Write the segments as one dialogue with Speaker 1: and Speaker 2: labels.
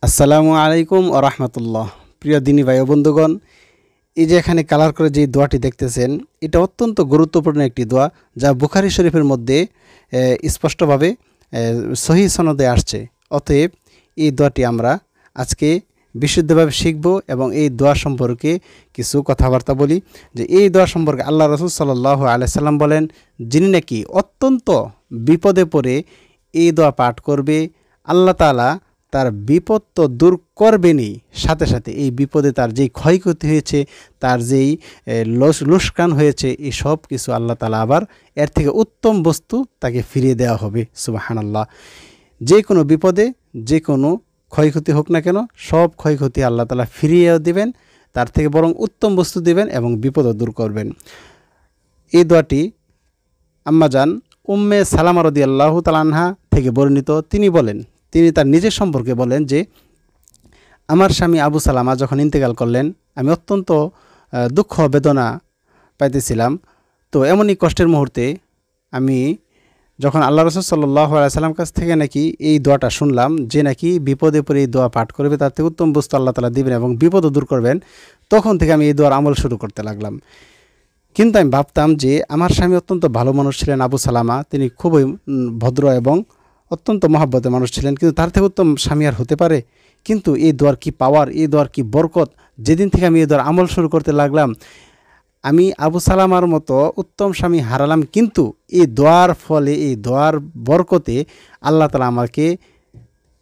Speaker 1: আসসালামু আলাইকুম ওয়া রাহমাতুল্লাহ। প্রিয় দিনী ভাই ও বন্ধুগণ, এই যে এখানে কালার করে যে দোয়াটি দেখতেছেন, এটা অত্যন্ত গুরুত্বপূর্ণ একটি দোয়া, যা বুখারী শরীফের মধ্যে স্পষ্টভাবে সহিহ সনদে আসছে। অতএব এই দোয়াটি আমরা আজকে বিশুদ্ধভাবে শিখব এবং এই দোয়া সম্পর্কে কিছু কথাবার্তা বলি। যে এই দোয়া সম্পর্কে আল্লাহ রাসূল সাল্লাল্লাহু আলাইহি সাল্লাম বলেন, যিনি নাকি অত্যন্ত বিপদে পড়ে এই দোয়া পাঠ করবে, আল্লাহ তাআলা তার বিপদ তো দূর করবেনই, সাথে সাথে এই বিপদে তার যেই ক্ষয়ক্ষতি হয়েছে, তার যেই লোকসান হয়েছে, এই সব কিছু আল্লাহ তাআলা আবার এর থেকে উত্তম বস্তু তাকে ফিরিয়ে দেওয়া হবে। সুবহানাল্লাহ। যে কোনো বিপদে যে কোনো ক্ষয়ক্ষতি হোক না কেন, সব ক্ষয়ক্ষতি আল্লাহ তাআলা ফিরিয়েও দেবেন, তার থেকে বরং উত্তম বস্তু দেবেন এবং বিপদও দূর করবেন। এই দোয়াটি আম্মাজান উম্মে সালামা রাদিয়াল্লাহু তাআলা আনহা থেকে বর্ণিত। তিনি তার নিজের সম্পর্কে বলেন যে, আমার স্বামী আবু সালামা যখন ইন্তেকাল করলেন, আমি অত্যন্ত দুঃখ বেদনা পাইতেছিলাম। তো এমনই কষ্টের মুহূর্তে আমি যখন আল্লাহ রাসূল সাল্লাল্লাহু আলাইহি সাল্লাম কাছ থেকে নাকি এই দোয়াটা শুনলাম, যে নাকি বিপদে পড়ে এই দোয়া পাঠ করবে তার থেকে উত্তম বস্তু আল্লাহ তাআলা দিবেন এবং বিপদও দূর করবেন, তখন থেকে আমি এই দোয়ার আমল শুরু করতে লাগলাম। কিন্তু আমি ভাবতাম যে আমার স্বামী অত্যন্ত ভালো মানুষ ছিলেন, আবু সালামা, তিনি খুবই ভদ্র এবং অত্যন্ত মহব্বতের মানুষ ছিলেন, কিন্তু তার থেকে উত্তম স্বামী আর হতে পারে? কিন্তু এই দোয়ার কি পাওয়ার, এই দোয়ার কি বরকত! যেদিন থেকে আমি এই দোয়ার আমল শুরু করতে লাগলাম, আমি আবু সালামার মতো উত্তম স্বামী হারালাম, কিন্তু এই দোয়ার ফলে, এই দোয়ার বরকতে আল্লাহ তাআলা আমাকে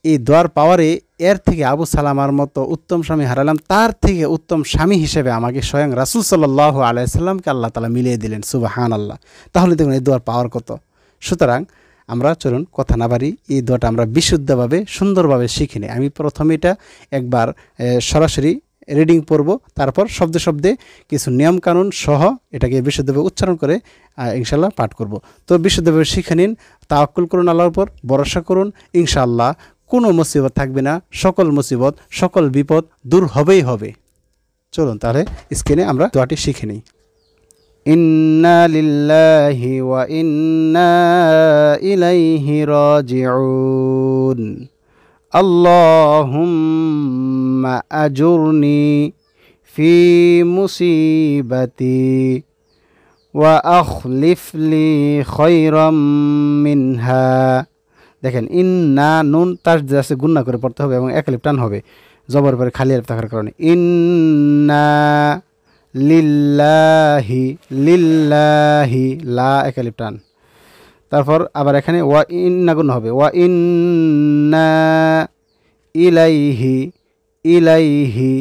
Speaker 1: এই দোয়ার পাওয়ারে এর থেকে আবু সালামার মতো উত্তম স্বামী হারালাম, তার থেকে উত্তম স্বামী হিসেবে আমাকে স্বয়ং রাসূল সাল্লাল্লাহু আলাইহি সাল্লামকে আল্লাহ তাআলা মিলিয়ে দিলেন। সুবহানাল্লাহ। তাহলে দেখুন এই দোয়ার পাওয়ার কত। সুতরাং আমরা চলুন কথা না বাড়ি, এই দোয়াটা আমরা বিশুদ্ধভাবে সুন্দরভাবে শিখে নিই। আমি প্রথমে এটা একবার সরাসরি রিডিং পড়ব, তারপর শব্দে শব্দে কিছু নিয়মকানুন সহ এটাকে বিশুদ্ধভাবে উচ্চারণ করে ইনশাআল্লাহ পাঠ করব। তো বিশুদ্ধভাবে শিখে নিন, তাওয়াক্কুল করুন আল্লাহর উপর, ভরসা করুন, ইনশাআল্লাহ কোনো মুসিবত থাকবে না, সকল মুসিবত সকল বিপদ দূর হবেই হবে। চলুন তাহলে স্ক্রিনে আমরা দোয়াটি শিখে নিই। ইন্না লিল্লাহি ওয়া ইন্না ইলাইহি রাজিউন। আল্লাহুম্মা আজুরনি ফি মুসিবাতি ওয়া আখলিফ লি খায়রাম মিনহা। দেখেন, ইন্না নুন তার আছে গুণনা করে পড়তে হবে এবং এক আলিফ টান হবে, জবর পরে খালি আলিফ থাকার কারণে। ইন্না লিল্লাহি, লিল্লাহি লা এক আলিফ টান, তারপর আবার এখানে ওয়া ইন্না গুণ হবে, ওয়া ইন্না ইলাইহি, ইলাইহি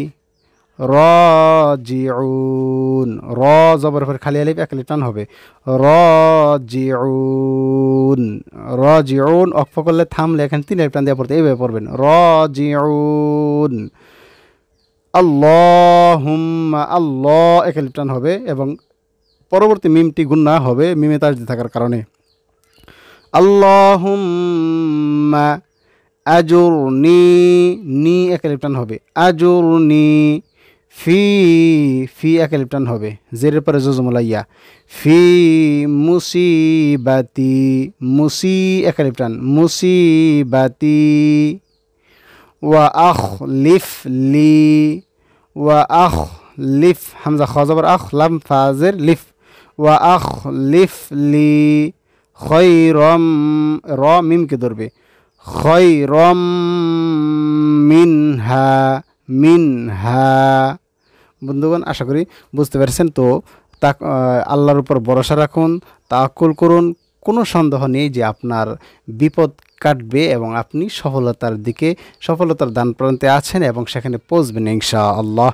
Speaker 1: রাজিউন। র জবর পরে খালি আলিফ এক আলিফ টান হবে, রাজিউন। রাজিউন অক্ফ করলে থামলে এখানে তিন আলিফ টান দিয়ে পড়তে, এইভাবে পড়বেন, রাজিউন। আল্লাহুম্মা, আল্লাহ এক আলিফ টান হবে এবং পরবর্তী মিমটি গুন্না হবে মিমে তাজদীদ থাকার কারণে। আল্লাহুম্মা আজুরনি, নি এক আলিফ টান হবে, আজুরনি ফি, ফি এক আলিফ টান হবে, জেরের পরে জজমুলা ইয়া, ফি মুসিবাতি, মুসি এক আলিফ টান, মুসিবাতি ওয়া আখলিফ লি, ওয়া আখলিফ হামজা খ জবর আখ, লাম ফাজের লিফ, ওয়া আখলিফ লি খায়রাম, র মিমকে ধরবে, খায়রাম মিনহা, মিনহা। বন্ধুগণ, আশা করি বুঝতে পেরেছেন। তো আল্লাহর উপর ভরসা রাখুন, তাওয়াক্কুল করুন, কোনো সন্দেহ নেই যে আপনার বিপদ কাটবে এবং আপনি সফলতার দিকে, সফলতার দ্বার প্রান্তে আছেন এবং সেখানে পৌঁছবেন ইনশাআল্লাহ।